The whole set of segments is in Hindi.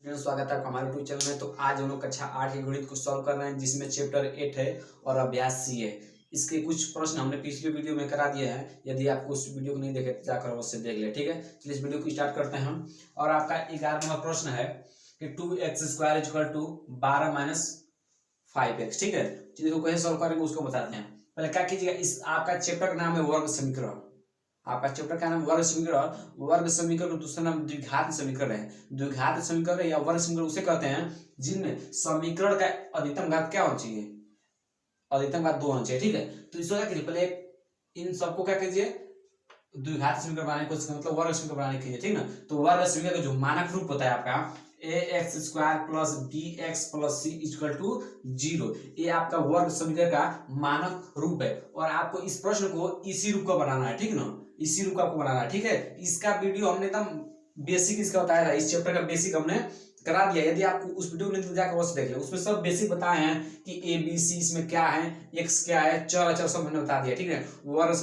फ्रेंड्स, स्वागत है आपका हमारे यूट्यूब चैनल में। तो आज हम लोग कक्षा 8 के गणित को सॉल्व कर रहे हैं, जिसमें चैप्टर 8 है और अभ्यास सी है। इसके कुछ प्रश्न हमने पिछले वीडियो में करा दिए हैं। यदि आपको उस वीडियो को नहीं देखे तो जाकर उससे देख ले, ठीक है। चलिए इस वीडियो को स्टार्ट करते हैं हम। और आपका 11 नंबर प्रश्न है कि 2x² equal to 12 minus 5x, ठीक है। चलिए इसको कैसे सॉल्व करेंगे उसको बताते हैं। पहले क्या कीजिएगा, इस आपका चैप्टर का नाम है वर्ग समीकरण। आपका चैप्टर का नाम वर्ग समीकरण। वर्ग समीकरण को दूसरा नाम द्विघात समीकरण है। द्विघात समीकरण या वर्ग समीकरण उसे कहते हैं जिनमें समीकरण का अधिकतम घात क्या होना चाहिए, अधिकतम घात 2 होना चाहिए, ठीक है। तो इसको क्या कीजिए, पहले इन सबको क्या कीजिए, द्विघात समीकरण बनाने की कोशिश मतलब वर्ग समीकरण बनाने कीजिए, ठीक ना। तो वर्ग समीकरण का जो मानक रूप होता है आपका ax² plus bx plus c equal to 0, ये आपका वर्ग समीकरण का मानक रूप है। और आपको इस प्रश्न को इसी रूप का बनाना है, ठीक ना। इसी रूप का आपको बनाना है, ठीक है। इसका वीडियो हमने एकदम बेसिक इसका बताया था, इस चैप्टर का बेसिक हमने करा दिया। यदि आपको उस वीडियो में जाकर वो देख ले, उसमें सब बेसिक बताए हैं कि ए बी सी इसमें क्या है, एक्स क्या है, चर अचर सब हमने बता दिया, ठीक है। वर्ग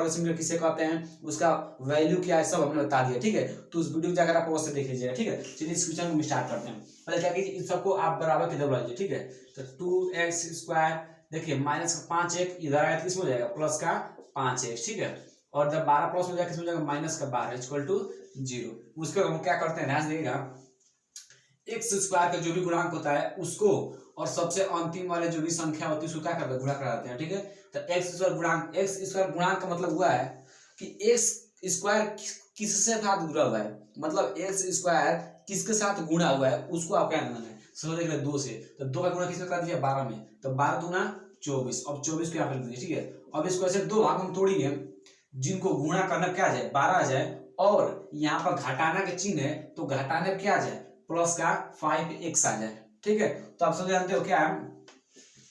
समीकरण किसे कहते हैं, उसका वैल्यू क्या है, सब हमने बता दिया, ठीक है। तो उस वीडियो जाकर आप अवश्य देख लीजिएगा, ठीक है। चलिए इस क्वेश्चन को स्टार्ट करते हैं। पहले क्या कीजिए, इन सबको आप बराबर किधर बुला लीजिए, ठीक है। तो 2x², देखिए माइनस का 5x इधर आया तो किसमें हो जाएगा, प्लस का 5x, ठीक है। और जब 12 प्लस हो जाएगा किसमें हो जाएगा, माइनस का 12 इक्वल टू 0। उसके हम क्या करते हैं, ध्यान देखिएगा, x² का जो भी गुणांक होता है उसको और सबसे अंतिम वाले जो भी संख्या होती है उसको क्या करते हैं, गुणा कराते हैं, ठीक है। तो x² गुणांक का मतलब हुआ है कि x² किससे साथ जुड़ा हुआ है, मतलब x² किसके साथ गुणा हुआ है उसको आप क्या करना है, समझ देख रहे 2 से। तो 2 का गुणा किसमें कर दिया, 12 में। तो 12 दूना 24, अब 24 को यहाँ पे लिख दीजिए, ठीक है। अब इसको ऐसे दो भाग में तोड़िए, जिनको गुणा करना क्या आ जाए, 12 आ जाए, और यहाँ पर घटाना के चिन्ह है तो घटाने क्या आ जाए, प्लस का 5x आ जाए, ठीक है। तो आप सब जानते हो क्या है,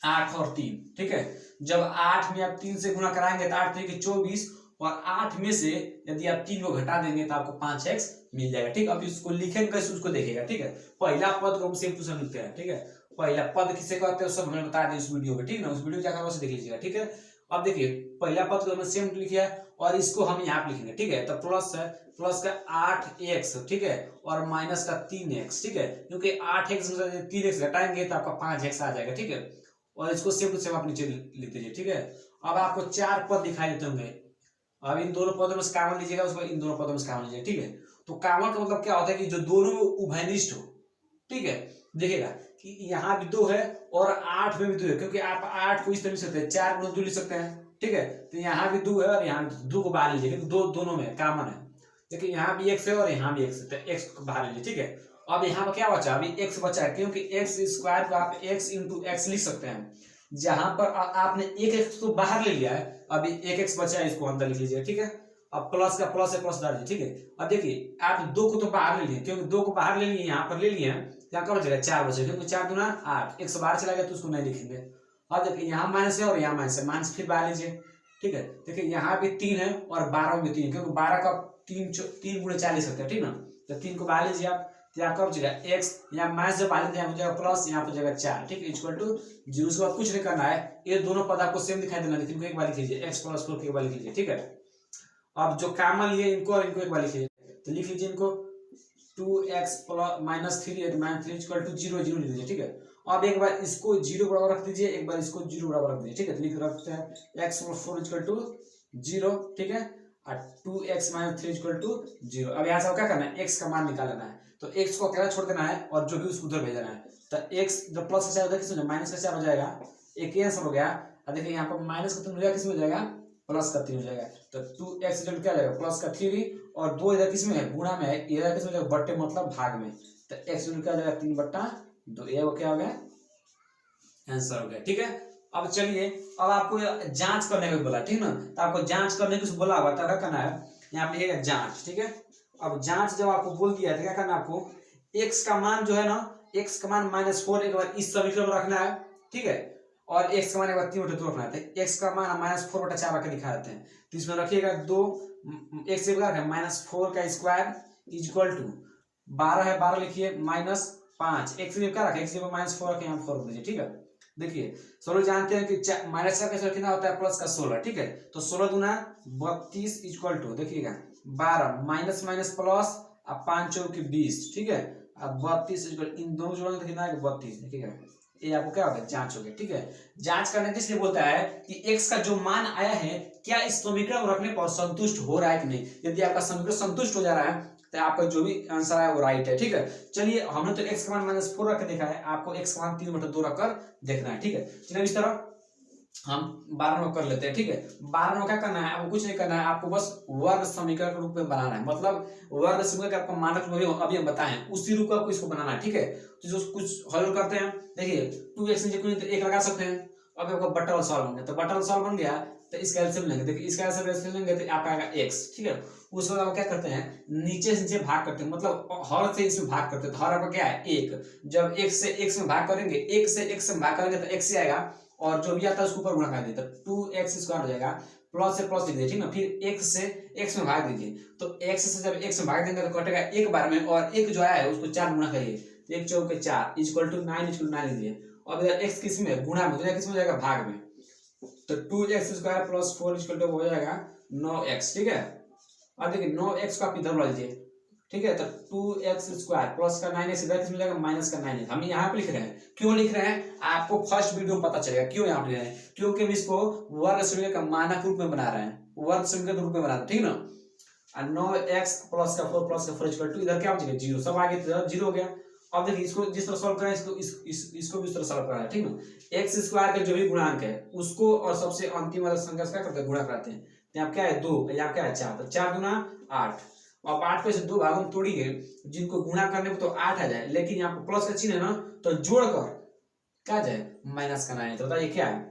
8 और 3, ठीक है। जब 8 में आप 3 से गुणा कराएंगे तो 8 3 24, और 8 में से यदि आप 3 को घटा देंगे तो आपको 5x मिल जाएगा, ठीक। अब इसको लिखेंगे कैसे उसको देखिएगा, ठीक है। पहला पद को हम सेम टू सेम लिखते हैं, ठीक है। पहला पद किसे कहते हैं सब हमने बता दिया उस वीडियो में, ठीक है ना। उस वीडियो जाकर उसे देख लीजिएगा, ठीक है। अब देखिए पहला पद को हमने सेम लिखा है और इसको हम यहाँ पे लिखेंगे, ठीक है। तो प्लस है, प्लस का 8x, ठीक है, और माइनस का 3x, ठीक है। क्योंकि 8x में 3x घटाएंगे तो आपका 5x आ जाएगा, ठीक है। और इसको सेम टू सेम आप नीचे लिख दीजिए, ठीक है। अब आपको 4 पद दिखाई देते होंगे। अब इन दोनों पदों में से कॉमन लीजिएगा, उसको इन दोनों पदों में से कॉमन लीजिएगा, ठीक है। तो कॉमन का मतलब क्या होता है कि जो दोनों उभयनिष्ठ हो, ठीक है। देखिएगा कि यहाँ भी 2 है और 8 में भी 2 है, क्योंकि आप 8 को इस तरह लिख सकते हैं, 4 गुणा 2 लिख सकते हैं, ठीक है। तो यहाँ भी 2 है और यहाँ भी 2 को बाहर लीजिए, क्योंकि दोनों में कॉमन है। देखिए यहाँ भी x है और यहाँ भी x है, तो x को बाहर लीजिए, ठीक है। अब यहाँ पर क्या बचा, अभी x बचा है, क्योंकि x² को आप x इंटू x लिख सकते हैं। जहां पर आपने एक x तो बाहर ले लिया है, अभी एक x बचा है, इसको अंदर लिख लीजिए, ठीक है। अब प्लस का प्लस है, प्लस डालिए, ठीक है। अब देखिए आप 2 को तो बाहर ले लिए, क्योंकि 2 को बाहर ले लिए, यहाँ पर ले लिए हैं, यहाँ क्या बचेगा, 4 बचेगा, क्योंकि 4 दूना 8, x बाहर चला गया तो उसको नहीं लिखेंगे। अब देखिए यहाँ माइनस है और यहाँ माइनस है, माइनस फिर बाहर लीजिए, ठीक है। देखिए यहाँ भी 3 है और 12 में 3, क्योंकि 12 का 3 गुणे 4 लिख सकते हैं, ठीक ना। तो 3 को बाहर लीजिए आप, तो यहाँ कब बचेगा x, यहाँ माइनस जब बाहर यहाँ हो जाएगा प्लस, यहाँ पर जाएगा 4, ठीक है, इक्वल टू 0। उसके बाद कुछ नहीं करना है, ये दोनों पद आपको सेम दिखाई देना, लेकिन एक बार लिख लीजिए, x प्लस 4 एक बार लिख लीजिए, ठीक है। अब जो कॉमन लिए इनको और इनको एक बार लिख लीजिए, तो लिख लीजिए इनको 2x माइनस 3 इक्वल टू 0 0 लिख लीजिए, ठीक है। अब एक बार इसको 0 बराबर रख दीजिए, एक बार इसको 0 बराबर रख दीजिए, ठीक है। तो लिख रखते हैं x प्लस 4 इक्वल टू 0, ठीक है, और 2x माइनस 3 इक्वल टू 0। अब यहाँ से क्या करना है, x का मान निकालना है, तो x को अकेला छोड़ देना है और जो भी उसको उधर भेजना है। तो x जब प्लस का 4 होता है, माइनस का 4 हो जाएगा, एक ही आंसर हो गया। अब देखिए यहाँ पर माइनस का 3 हो जाएगा, किसमें हो जाएगा, प्लस का 3 हो जाएगा। तो 2x इक्वल क्या हो जाएगा, प्लस का 3, और 2 इधर किसमें है, गुणा में है, इधर किसमें जाएगा, बट्टे मतलब भाग में। तो x इक्वल क्या हो जाएगा, 3/2, ये क्या हो गया, आंसर हो गया, ठीक है। अब चलिए, अब आपको जांच करने को बोला, ठीक ना। तो आपको जांच करने को बोला हुआ था, क्या करना है, यहाँ पे लिखेगा जांच, ठीक है। अब जांच जब आपको बोल दिया है तो क्या करना है आपको, x का मान जो है ना, x का मान -4 एक बार इस समीकरण में रखना है, ठीक है। और x का मान एक बार 3/2 रखना है, तो x का मान -4/4 रख के दिखा देते हैं। तो इसमें रखिएगा 2, x से क्या है, -4 का स्क्वायर इक्वल टू 12 है, 12 लिखिए, -5, x से क्या रखे, x से -4 रखे, यहाँ 4 दीजिए, ठीक है। देखिए सोलह जानते हैं कि माइनस का कैसे कितना होता है, प्लस का 16, ठीक है। तो 16 दूना 32 इक्वल टू, देखिएगा 12 माइनस माइनस प्लस, अब 5 चौके 20, ठीक है। अब 32 इन दोनों जोड़ेंगे तो कितना आएगा 32। देखिएगा ये आपको क्या होगा जांच हो गया। ठीक है, जांच करने के इसलिए बोलता है कि x का जो मान आया है क्या इस समीकरण को रखने पर संतुष्ट हो रहा है कि नहीं। यदि आपका समीकरण संतुष्ट हो जा रहा है तो आपका जो भी आंसर है वो राइट है। ठीक है, चलिए हमने तो x का मान -4 रख के देखा है, आपको x का मान 3/2 रखकर देखना है। ठीक है, चलिए इस तरह हम 12 नंबर कर लेते हैं। ठीक है, 12 नंबर क्या करना है, आपको कुछ नहीं करना है, आपको बस वर्ग समीकरण के रूप में बनाना है। मतलब वर्ग समीकरण का आपको मानक रूप अभी हम बताएं उसी रूप का आपको इसको बनाना है। ठीक है, तो जो कुछ हल करते हैं, देखिए 2x नीचे कुछ 1 लगा सकते हैं। अब आपका बटल सॉल्व बन गया, तो बटल सॉल्व बन गया तो इसका एलसीएम लेंगे। देखिए इसका एलसीएम लेंगे तो आपका आएगा x। ठीक है, उसके बाद आप क्या करते हैं, नीचे से नीचे भाग करते हैं, मतलब हर से इसमें भाग करते हैं। तो हर आपका क्या है 1। जब x से x में भाग करेंगे, 1 से x में भाग करेंगे तो x ही आएगा, और जो भी आता है उसके ऊपर गुणा कर दीजिए तो 2x² हो जाएगा। प्लस से प्लस लिख दीजिए। ठीक ना, फिर x से x में भाग दीजिए, तो x से जब x में भाग देंगे तो कटेगा एक बार में, और एक जो आया है उसको 4 गुणा करिए, 1 चौके 4 = 9 लीजिए। अब इधर x किस में गुणा में, किस में हो जाएगा भाग में, तो 2x² + 4 = हो जाएगा 9x। ठीक है, अब देखिए 9x को आप इधर ला लीजिए। ठीक है, तो 2x² प्लस का 9x इधर किस में जाएगा माइनस का 9x। हम यहाँ पे लिख रहे हैं, क्यों लिख रहे हैं आपको फर्स्ट वीडियो में पता चलेगा क्यों यहाँ पे लिख रहे हैं, क्योंकि हम इसको वर्ग समीकरण का मानक रूप में बना रहे हैं, वर्ग समीकरण के रूप में बना रहे हैं। ठीक ना, 9x + का 4 + का 4 = इधर क्या हो जाएगा 0, सब आगे तो 0 हो गया। अब देखिए इसको जिस तरह सॉल्व करें, इसको भी इस तरह सॉल्व करना है। ठीक ना, x² का जो भी गुणांक है उसको और सबसे अंतिम वाला संख्या क्या करते हैं, गुणा कराते हैं। यहाँ क्या है 2, यहाँ क्या है 4, तो 4 दूना 8। अब 8 को इसे 2 भागों में तोड़िए, जिनको गुणा करने में तो 8 आ जाए, लेकिन यहाँ पर प्लस का चिन्ह है ना, तो जोड़कर क्या जाए माइनस का 9। तो बताइए क्या है,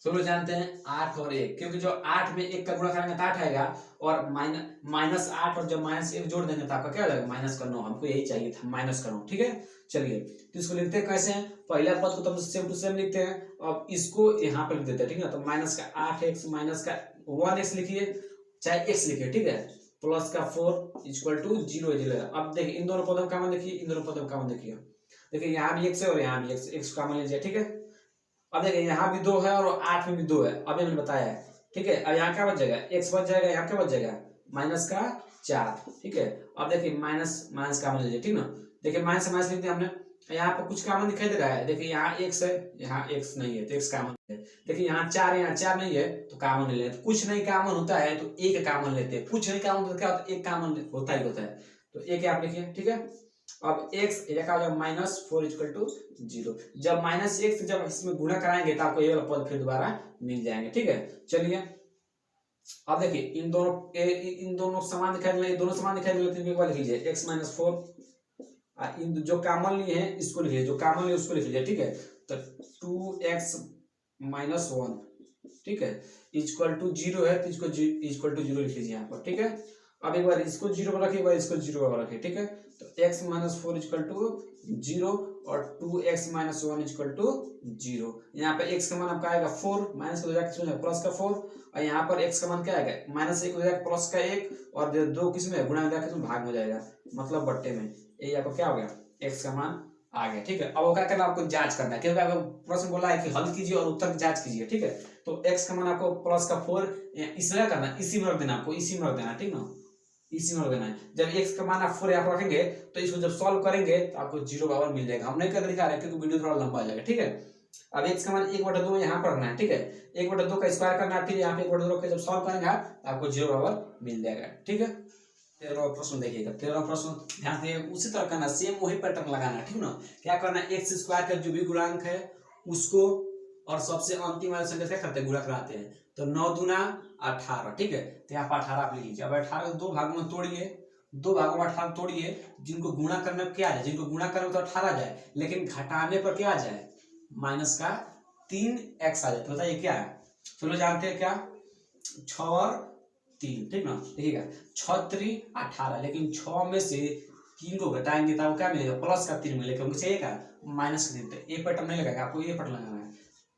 सब लोग जानते हैं 8 और 1, क्योंकि जो 8 में 1 का गुणा करेंगे तो 8 आएगा, और -8 और जब -1 जोड़ देंगे तो आपका क्या हो जाएगा -9। हमको यही चाहिए था -9। ठीक है, चलिए तो इसको लिखते हैं कैसे हैं, पहला पद को तो सेम टू सेम लिखते हैं। अब इसको यहाँ पे लिख देते हैं। ठीक है, तो -8x - 1x लिखिए, चाहे x लिखिए। ठीक है, प्लस का 4 = 0। अब देखिए इन दोनों पदों का मान देखिए, इन दोनों पदों का मान देखिए। देखिए यहाँ भी x है और यहाँ भी x का मान लीजिए। ठीक है, अब देखिए यहाँ भी 2 है और 8 में भी 2 है, अभी मैंने बताया है। ठीक है, अब यहाँ क्या बच जाएगा, x बच जाएगा, यहाँ क्या बच जाएगा -4। ठीक है, अब देखिए माइनस का मान लीजिए। ठीक ना, देखिए माइनस से माइनस लिख दिया हमने, यहाँ पर कुछ कॉमन दिखाई दे रहा है। देखिए यहाँ x है, यहाँ x नहीं है तो x कॉमन है। देखिए यहाँ 4 है, यहाँ 4 नहीं है तो कॉमन ले लेते। कुछ नहीं कॉमन होता है तो एक कॉमन लेते हैं, कुछ नहीं कॉमन होता क्या होता है, एक कॉमन होता ही होता है, तो एक आप लिखिए। ठीक है, अब x क्या हो जाएगा -4 = 0। जब -1 से जब इसमें गुणा कराएंगे तो आपको ये वाला पद फिर दोबारा मिल जाएंगे। ठीक है, चलिए अब देखिए इन दोनों समान दिखाई दे रहे हैं, दोनों समान दिखाई दे रहे हैं, एक बार लिख लीजिए x - 4, इन जो कॉमन लिए हैं इसको लिख लीजिए, जो कॉमन लिए उसको लिख लीजिए। ठीक है, तो 2x - 1 ठीक है = 0 है, तो इसको = 0 लिख लीजिए यहाँ पर। ठीक है, अब एक बार इसको 0 पर रखिए, एक बार इसको 0 पर रखिए। ठीक है, तो x - 4 = 0 और 2x - 1 = 0। यहाँ पे x का मान आपका आएगा 4, माइनस का हो जाएगा प्लस का 4, और यहाँ पर x का मान क्या आएगा -1 हो जाएगा प्लस का 1, और 2 किसमें गुणा हो जाएगा, किसमें भाग हो जाएगा, मतलब बट्टे में। ये आपको क्या हो गया, x का मान आ गया। ठीक है, अब क्या करना आपको जांच करना है, क्योंकि आपको प्रश्न बोला है कि हल कीजिए और उत्तर की जांच कीजिए। ठीक है, तो x का मान आपको प्लस का 4 इसमें करना, इसी में रख देना, आपको इसी में रख देना। ठीक ना, इसी में रख देना है। जब x का मान आप 4 यहाँ पर रखेंगे तो इसको जब सॉल्व करेंगे तो आपको 0 बराबर मिल जाएगा। हम नहीं कर दिखा रहे क्योंकि वीडियो थोड़ा लंबा हो जाएगा। ठीक है, अब x का मान 1/2 यहाँ पर रखना है। ठीक है, 1/2 का स्क्वायर करना है, फिर यहाँ पे 1/2 रख के जब सॉल्व करेंगे तो आपको 0 बराबर मिल जाएगा। ठीक है, 13वां प्रश्न देखिएगा। 13वां प्रश्न ध्यान से उसी तरह करना, सेम वही पैटर्न लगाना। ठीक ना, क्या करना है, x² का जो भी गुणांक है उसको और सबसे अंतिम वाले संख्या क्या करते हैं, गुणा कराते हैं। तो 9 दूना 18। ठीक है, तो यहाँ पर 18 आप लिख लीजिए। अब 18 को 2 भागों में तोड़िए, 2 भागों में 18 तोड़िए, जिनको गुणा करने में क्या आ जाए, जिनको गुणा करने में तो 18 आ जाए, लेकिन घटाने पर क्या आ जाए -3x आ जाए। तो बताइए क्या है, चलो जानते हैं क्या, 6 और 3। ठीक ना, देखिएगा 6 3 18, लेकिन 6 में से 3 को घटाएंगे तो क्या मिलेगा, प्लस का 3 मिलेगा, हमको चाहिए क्या माइनस का 3। ये पैटर्न नहीं लगाएगा, आपको ये पैटर्न लगाना है।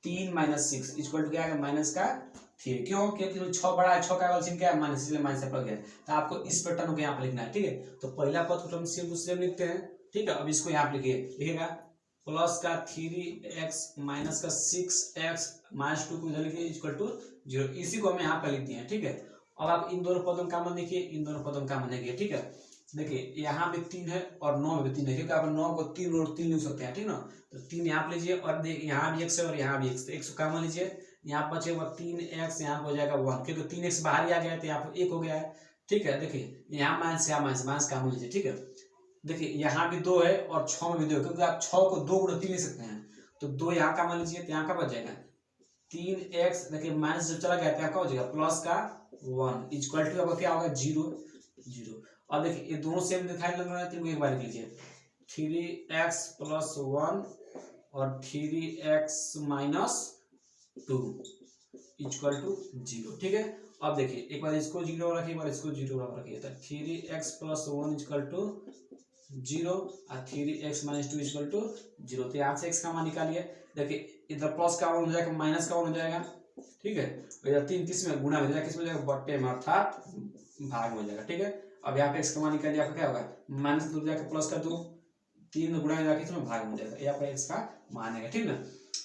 3 - 6 = क्या आएगा -3। क्यों, क्योंकि 6 बड़ा है, 6 का चिन्ह क्या है माइनस, इसलिए माइनस से पड़ गया। तो आपको इस पैटर्न को यहाँ पर लिखना है। ठीक है, तो पहला पद को हम सेम टू सेम लिखते हैं। ठीक है, अब इसको यहाँ पे लिखिए, लिखिएगा प्लस का 3x माइनस का 6x -2 को इधर लिखिए = 0। इसी को हम यहाँ पर लिख दिए हैं। ठीक है, अब आप इन दोनों पदों का मान देखिए, इन दोनों पदों का मान देखिए। ठीक है, देखिए यहाँ पे 3 है और 9 में भी 3 है, क्योंकि आप 9 को 3 और 3 लिख सकते हैं, ठीक ना। तो 3 यहाँ पे लीजिए और यहाँ भी x है और यहाँ भी x, तो x कॉमन लीजिए, यहाँ बचेगा 3x, यहाँ पे हो जाएगा 1, क्योंकि 3x बाहर ही आ गया है तो यहाँ पे 1 हो गया है, ठीक है। देखिए यहाँ माइनस, यहाँ माइनस कॉमन लीजिए, ठीक है। देखिए यहाँ भी 2 है और 6 में भी 2 है, क्योंकि आप 6 को 2 गुणा 3 लिख सकते हैं, तो 2 यहाँ कॉमन लीजिए, तो यहाँ का बच जाएगा 3x। देखिए माइनस जब चला गया तो यहाँ का हो जाएगा प्लस का 1 इक्वल टू आपका क्या होगा 0 0। अब देखिए ये दोनों सेम दिखाई लग रहा है, तो एक बार लिख लीजिए 3x प्लस 1 और 3x माइनस 2 इक्वल टू 0, ठीक है। अब देखिए एक बार इसको 0 रखिए, एक बार इसको 0 रखिए, तो 3x प्लस 1 इक्वल टू 0 और 3x माइनस 2 इक्वल टू 0। तो यहाँ से x का मान निकालिए। देखिए इधर प्लस का 1 हो जाएगा, माइनस का 1 हो जाएगा, ठीक है। इधर 3 किस में गुणा हो जाएगा, किस में जाएगा बट्टे में, अर्थात भाग में हो जाएगा, ठीक है। अब यहाँ पे x का मान निकालिए, आपका क्या होगा माइनस 2 जाकर प्लस का 2, 3 गुणा जाकर इसमें भाग में जाएगा, ये आपका x का मान है, ठीक ना।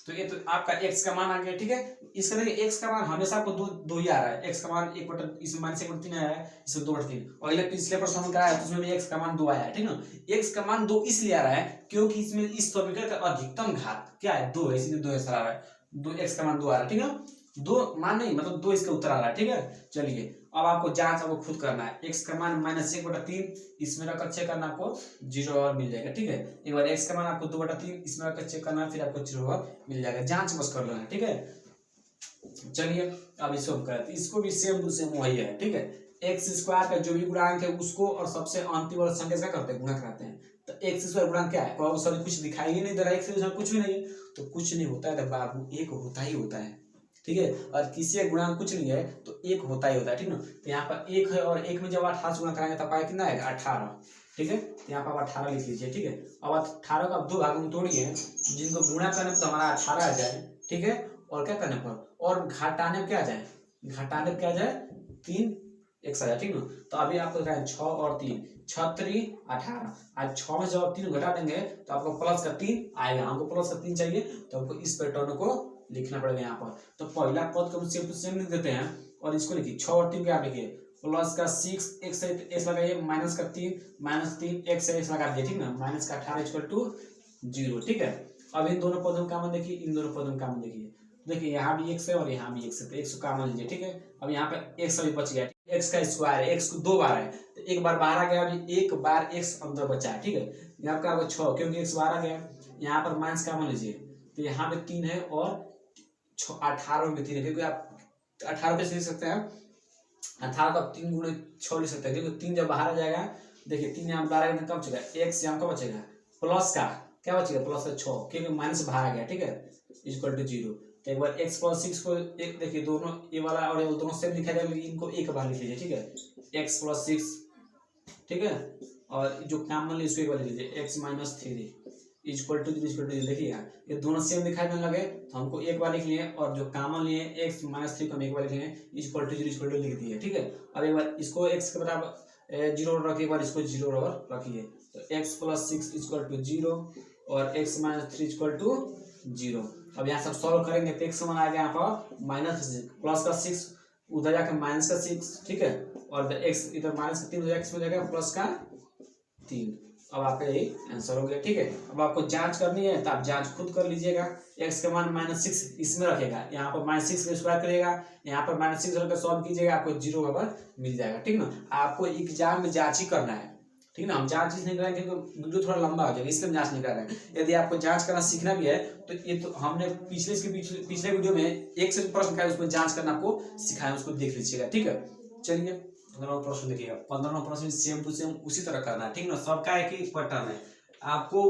तो ये तो आपका x का मान आ गया, ठीक है। इसका देखिए x का मान हमेशा आपको दो ही आ रहा है, x का मान 1/, इसमें माइनस 1/3 आया है, इसमें 2/3, और पिछले प्रश्न में कराया तो उसमें भी x का मान 2 आया है, ठीक ना। x का मान 2 इसलिए आ रहा है क्योंकि इसमें इस समीकरण का अधिकतम घात क्या है 2 है, इसलिए 2 आ रहा है, 2 x का मान 2 आ रहा है, ठीक है। 2 मान नहीं मतलब 2 इसका उत्तर आ रहा है, ठीक है। चलिए अब आपको जांच आपको खुद करना है, x का मान -1/3 इसमें रखकर चेक करना, आपको 0 और मिल जाएगा, ठीक है। एक बार x का मान आपको 2/3 इसमें रखकर चेक करना है, फिर आपको 0 और मिल जाएगा, जांच बस कर लेना, ठीक है। चलिए अब इसको हम करते हैं, इसको भी सेम टू सेम वही है, ठीक है। x² का जो भी गुणांक है उसको और सबसे अंतिम वाला संख्या क्या करते हैं, गुणा कराते हैं। तो x² गुणांक क्या है, सॉरी कुछ दिखाई ही नहीं दे रहा है, x कुछ भी नहीं है, तो कुछ नहीं होता है तो बाबू एक होता ही होता है, ठीक है। और किसी का गुणांक कुछ नहीं है तो एक होता ही होता है, ठीक ना। तो यहाँ पर 1 है और 1 में जब 18 से गुणा कराएंगे तब आएगा कितना आएगा 18, ठीक है। तो यहाँ पर आप 18 लिख लीजिए, ठीक है। अब 18 को आप 2 भागों में तोड़िए, जिनको गुणा करने पर तो हमारा 18 आ जाए, ठीक है। और क्या करने पर, और घटाने पर क्या आ जाए, घटाने पर क्या आ जाए 3 x आ जाए, ठीक ना। तो अभी आपको दिखाएं 6 और 3 6 3 18, आज 6 में जब आप 3 घटा देंगे तो आपको प्लस का 3 आएगा, हमको प्लस का 3 चाहिए, तो आपको इस पैटर्न को लिखना पड़ेगा यहाँ पर। तो पहला पद को हम सेम टू सेम लिख देते हैं और इसको लिखिए 6 और 3 क्या लिखिए, प्लस का 6 x है x लगाइए, माइनस का 3 x है x लगा दिए, ठीक ना। माइनस का 18 इक्वल टू 0, ठीक है। अब इन दोनों पदों का मान देखिए, इन दोनों पदों का मान देखिए, देखिए यहाँ भी x है और यहाँ भी x है, तो x को कॉमन लीजिए, ठीक है। अब यहाँ पे x अभी बच गया, x का स्क्वायर है, x को 2 बार है तो 1 बार बाहर आ गया, अभी 1 बार x अंदर बचा है, ठीक है। यहाँ का 6 क्योंकि x बाहर आ गया, यहाँ पर माइनस कॉमन लीजिए, तो यहाँ पे 3 है और 18 में 3 है, क्योंकि आप 18 कैसे लिख सकते हैं, 18 को 3 गुणे 6 लिख सकते हैं, क्योंकि 3 जब बाहर आ जाएगा, देखिए 3 यहाँ बाहर आएगा कब बचेगा, x यहाँ कब बचेगा प्लस का क्या बचेगा प्लस का 6, क्योंकि माइनस बाहर आ गया, ठीक है, इक्वल टू 0। तो एक बार x प्लस 6 को एक देखिए, दोनों ये वाला और ये दोनों सेम दिखाई देगा, लेकिन इनको एक बार लिख लीजिए, ठीक है, x प्लस 6, ठीक है। और जो कॉमन ली इसको एक बार लिख लीजिए x माइनस 3 इक्वल टू 0। देखिए ये दोनों सेम दिखाई देने लगे तो हमको एक बार लिख लिए, और जो कॉमन लिए x माइनस 3 को हम एक बार लिख लिए, इक्वल टू 0 लिख दिए, ठीक है। अब एक बार इसको x के बराबर 0 रखिए, एक बार इसको 0 रखिए, तो x प्लस 6 इक्वल टू 0 और x माइनस 3 इक्वल टू 0। अब यहाँ सब सॉल्व करेंगे तो x मान आ गया यहाँ पर माइनस प्लस का 6, उधर जाकर माइनस का 6, ठीक है, और x इधर माइनस का 3 हो जाएगा, x में जाएगा प्लस का 3। अब आपका यही आंसर हो गया, ठीक है। अब आपको जांच करनी है तो आप जांच खुद कर लीजिएगा, x का मान -6 इसमें रखेगा, यहाँ पर -6 का स्क्वायर करिएगा, यहाँ पर -6 रखकर सॉल्व कीजिएगा, आपको 0 बराबर मिल जाएगा, ठीक ना। आपको एग्जाम में जांच ही करना है, ठीक ना। हम जांच नहीं कराएंगे क्योंकि वीडियो थोड़ा लंबा हो जाएगा, इसलिए हम जांच नहीं कर रहे हैं। यदि आपको जांच करना सीखना भी है तो ये तो हमने पिछले वीडियो में एक से प्रश्न का उसमें जांच करना आपको सिखाया, उसको देख लीजिएगा, ठीक है। चलिए 15वां प्रश्न देखिएगा, 15वां प्रश्न सेम टू सेम उसी तरह करना है, ठीक ना। सबका एक ही पैटर्न है। आपको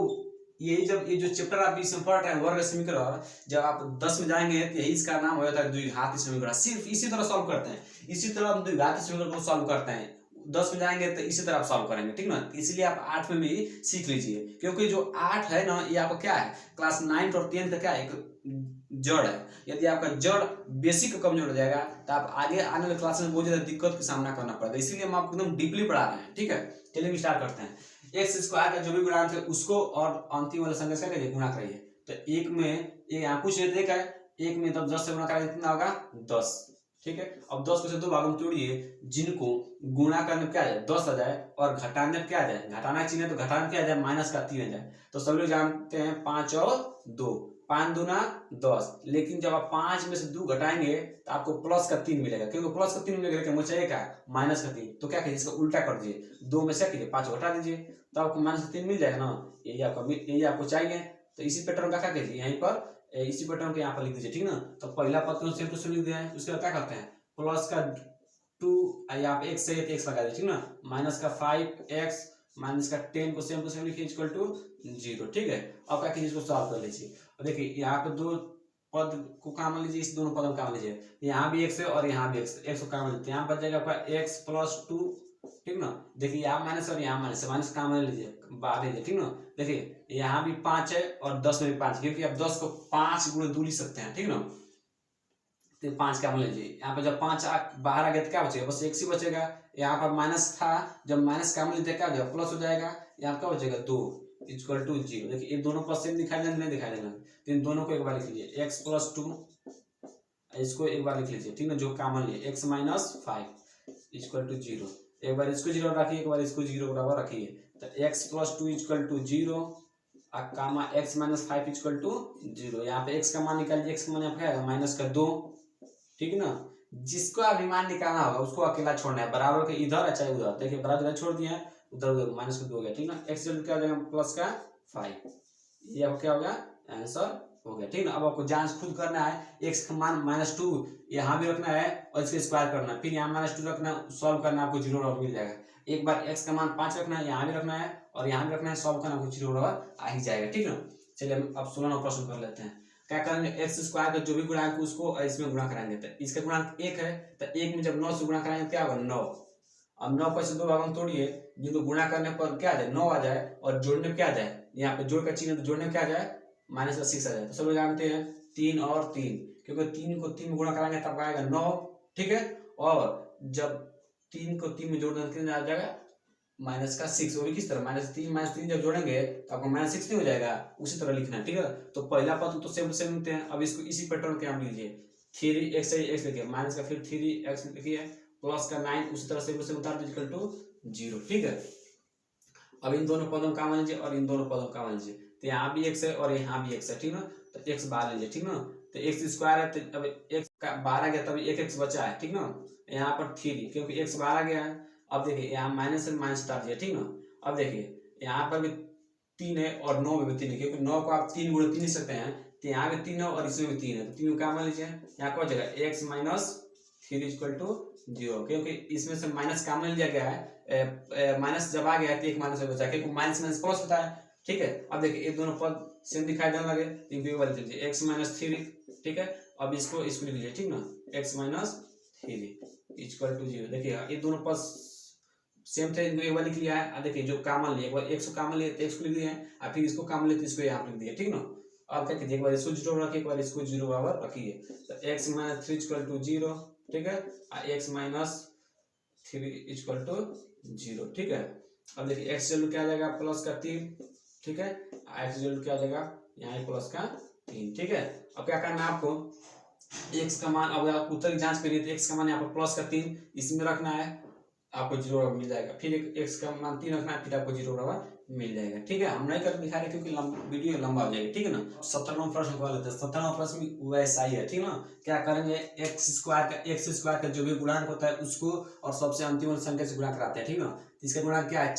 यही जब ये जो चैप्टर आप इसमें पढ़ रहे हैं वर्ग समीकरण, जब आप 10 में जाएंगे तो यही इसका नाम हो जाता है द्विघात समीकरण। सिर्फ इसी तरह सॉल्व करते हैं, इसी तरह हम द्विघात समीकरण को सॉल्व करते हैं। 10 में जाएंगे तो इसी तरह आप सॉल्व करेंगे, ठीक ना। इसलिए आप 8 में भी सीख लीजिए, क्योंकि जो 8 है ना ये आपका क्या है, क्लास 9 और 10 का क्या है, एक जड़ है। यदि आपका जड़ बेसिक कमजोर हो जाएगा तो आप आगे आने वाले क्लास में बहुत ज्यादा दिक्कत का सामना करना पड़ेगा, इसलिए हम आपको एकदम डीपली पढ़ा रहे हैं, ठीक है। चलिए स्टार्ट करते हैं। एक्स स्क्वायर का जो भी गुणांक है उसको और अंतिम वाले संख्या से करिए गुणा करिए। तो एक में ये यहाँ कुछ नहीं है, 1 में तब 10 से गुणा करेंगे कितना होगा 10, ठीक है। अब 10 को से 2 भागों में तोड़िए, जिनको गुणा करने में क्या आ जाए 10 आ जाए और घटाने में क्या आ जाए, घटाना चिन्ह है तो घटाने में क्या आ जाए माइनस का 3 आ जाए। तो सभी लोग जानते हैं 5 और 2, 5 दूना 10, लेकिन जब आप 5 में से 2 घटाएंगे तो आपको प्लस का 3 मिलेगा, क्योंकि प्लस का 3 मिलेगा लेकिन मुझे चाहिए क्या माइनस का 3। तो क्या कीजिए इसका उल्टा कर दीजिए, 2 में से कीजिए 5 घटा दीजिए तो आपको माइनस का 3 मिल जाएगा ना, यही आपको चाहिए। तो इसी पैटर्न का क्या कीजिए यहीं पर, इसी पैटर्न को यहाँ पर लिख दीजिए, ठीक ना। तो पहला पद को सेम टू सेम लिख दिया है, उसके बाद क्या करते हैं प्लस का 2 यहाँ पे x से x लगा दीजिए, ठीक ना, माइनस का 5x माइनस का 10 को सेम टू सेम लिखिए इक्वल टू 0, ठीक है। अब क्या कीजिए इसको सॉल्व कर लीजिए। और देखिए यहाँ पे 2 पद को काम लीजिए, इस दोनों पदों को काम लीजिए, यहाँ भी x है और यहाँ भी x को काम लीजिए, यहाँ बच जाएगा आपका x प्लस 2, ठीक ना। देखिए यहाँ माइनस और यहाँ माइनस, माइनस काम लीजिए बाहर लीजिए, ठीक ना। देखिए यहाँ भी 5 है और 10 में भी 5, क्योंकि आप 10 को 5 गुणे 2 लिख सकते हैं, ठीक ना। तो 5 क्या मान लीजिए, यहाँ पे जब 5 बाहर आ गया तो क्या बचेगा, बस x ही बचेगा। यहाँ पर माइनस था, जब माइनस का मान लीजिए क्या हो जाएगा प्लस हो जाएगा, यहाँ क्या बचेगा 2 इक्वल टू 0। देखिए ये दोनों पद सेम दिखाई देना नहीं दिखाई देना, तो इन दोनों को एक बार लिख लीजिए x प्लस 2, इसको एक बार लिख लीजिए, ठीक ना, जो कॉमन लिए x माइनस 5 इक्वल टू 0। एक बार इसको 0 रखिए, एक बार इसको 0 बराबर रखिए, तो x plus 2 equal to 0 comma x minus 5 equal to 0। यहाँ पे x का मान निकालिए, x का मान यहाँ पे आएगा माइनस का 2, ठीक ना। जिसको आप मान निकालना होगा उसको अकेला छोड़ना है, बराबर के इधर चाहे उधर। देखिए बराबर इधर छोड़ दिया है, उधर उधर माइनस का 2 हो गया, ठीक ना। x क्या हो जाएगा प्लस का 5, ये आपको क्या हो गया आंसर हो गया, ठीक ना। अब आपको जांच खुद करना है, x का मान -2 यहाँ भी रखना है और इसके स्क्वायर करना है, फिर यहाँ -2 रखना है, सॉल्व करना आपको 0 मिल जाएगा। एक बार x का मान 5 रखना है, यहाँ भी रखना है और यहाँ भी रखना है, सॉल्व करना आपको 0 आ ही जाएगा, ठीक ना। चलिए हम अब 16वां प्रश्न कर लेते हैं। क्या करेंगे x स्क्वायर का जो भी गुणांक उसको इसमें गुणा कराएंगे, तो इसका गुणांक 1 है, तो 1 में जब 9 से गुणा कराएंगे क्या होगा 9। अब 9 को ऐसे 2 भागों में तोड़िए, जिनको गुणा करने पर क्या आ जाए 9 आ जाए और जोड़ने में क्या आ जाए, यहाँ पे जोड़ का चिन्ह तो जोड़ने में क्या आ जाए माइनस का 6 आ जाए। तो सब लोग जानते हैं 3 और 3, क्योंकि 3 को 3 में गुणा कराएंगे तब आएगा 9, ठीक है। और जब 3 को 3 में जोड़ देंगे कितना आ जाएगा माइनस का 6, वो भी किस तरह -3 जब जोड़ेंगे तो आपको -6 नहीं हो जाएगा, उसी तरह लिखना है, ठीक है। तो पहला पद तो सेम सेम लिखते हैं। अब इसको इसी पैटर्न के हम लीजिए, 3x x लिखिए, माइनस का फिर 3x लिखिए, प्लस का 9 उसी तरह से उतार दीजिए इक्वल टू 0, ठीक है। अब इन दोनों पदों का मान लीजिए और इन दोनों पदों का मान लीजिए, तो यहाँ भी x है और यहाँ भी x है, ठीक ना। तो x बाहर लीजिए, ठीक ना। तो x स्क्वायर है, तो अब x का बाहर आ गया तब 1x बचा है, ठीक ना। यहाँ पर 3 क्योंकि x बाहर आ गया है। अब देखिए यहाँ माइनस से माइनस उतार दिया, ठीक ना। अब देखिए यहाँ पर भी 3 है और 9 में भी 3 है, क्योंकि 9 को आप 3 गुणे 3 लिख सकते हैं, तो यहाँ भी 3 है और इसमें भी 3 है, तो 3 का मान लीजिए, यहाँ क्या हो जाएगा x माइनस 3 इक्वल टू 0, क्योंकि इसमें से माइनस का मान लिया गया है, माइनस जब आ गया है तो एक माइनस बचा है, क्योंकि माइनस माइनस प्लस होता है, ठीक है। अब देखिए ये दोनों पद सेम दिखाई देने लगे, इनको एक बार लिख लीजिए x माइनस 3, ठीक है। अब इसको लिख लीजिए, ठीक ना, x माइनस 3 इक्वल टू 0। देखिए ये दोनों पद सेम थे, इनको एक बार लिख लिया है। अब देखिए जो कॉमन लिए, एक बार x को कॉमन लिए तो x को लिख दिए हैं, और फिर इसको कॉमन लिए तो इसको यहाँ लिख दिया, ठीक ना। अब क्या कीजिए, एक बार इसको 0 रखिए, एक बार इसको 0 बराबर रखिए, तो x माइनस 3 इक्वल टू 0, ठीक है, और x माइनस 3 इक्वल टू 0, ठीक है। अब देखिए x वैल्यू क्या आ जाएगा प्लस का 3, ठीक है, x वैल्यू क्या आ जाएगा यहाँ प्लस का 3, ठीक है। अब क्या करना है आपको, x का मान, अब आप उत्तर की जांच करिए तो x का मान यहाँ पर प्लस का 3 इसमें रखना है, आपको 0 मिल जाएगा। फिर x का मान 3 रखना है, फिर आपको 0 बराबर मिल जाएगा, ठीक है। हम नहीं कर दिखा रहे क्योंकि वीडियो लंबा हो जाएगा, ठीक है ना। 17वां प्रश्न को लेते हैं। 17वां प्रश्न भी वैसा ही है, ठीक ना। क्या करेंगे x स्क्वायर का जो भी गुणांक होता है उसको और सबसे अंतिम संख्या से गुणा कराते हैं, ठीक ना। इसका गुणांक क्या है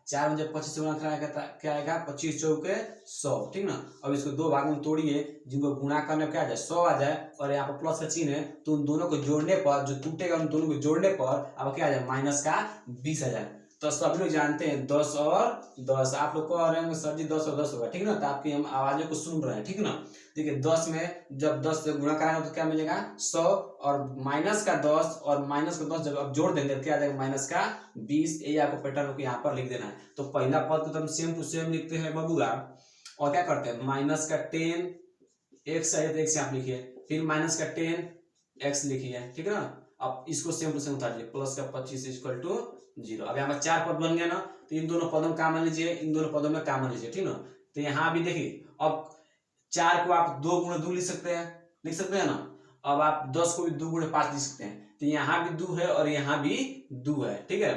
4 में जब 25 से गुणा कराएगा क्या आएगा 25 चौके 100, ठीक ना। अब इसको 2 भाग में तोड़िए, जिनको गुणा करने में क्या आ जाए 100 आ जाए और यहाँ पर प्लस का चिन्ह है, तो उन दोनों को जोड़ने पर जो टूटेगा उन दोनों को जोड़ने पर अब क्या आ जाए माइनस का 20 आ जाए। तो सभी लोग जानते हैं 10 और 10, आप लोग को आ रहे होंगे सर जी 10 और 10 होगा, ठीक ना। तो आपकी हम आवाजों को सुन रहे हैं, ठीक ना। देखिए 10 में जब 10 से गुणा कराएंगे तो क्या मिलेगा 100 और माइनस का 10 और माइनस का 10 जब आप जोड़ देंगे तो क्या आ जाएगा माइनस का 20। यही आपको पैटर्न को यहाँ पर लिख देना है। तो पहला पद को तो हम सेम टू सेम लिखते हैं बबुआ, और क्या करते हैं माइनस का 10 x है तो x यहाँ लिखिए, फिर माइनस का 10 x लिखिए, ठीक है ना। अब इसको सेम टू सेम उतार लीजिए, प्लस का 25 इक्वल टू 0। अब यहाँ पर 4 पद बन गया ना, तो इन दोनों पदों में कॉमन लीजिए, इन दोनों पदों में कॉमन लीजिए, ठीक ना। तो यहाँ भी देखिए अब 4 को आप 2 गुणे 2 लिख सकते हैं ना। अब आप 10 को भी 2 गुणे 5 लिख सकते हैं, तो यहाँ भी 2 है और यहाँ भी 2 है, ठीक है।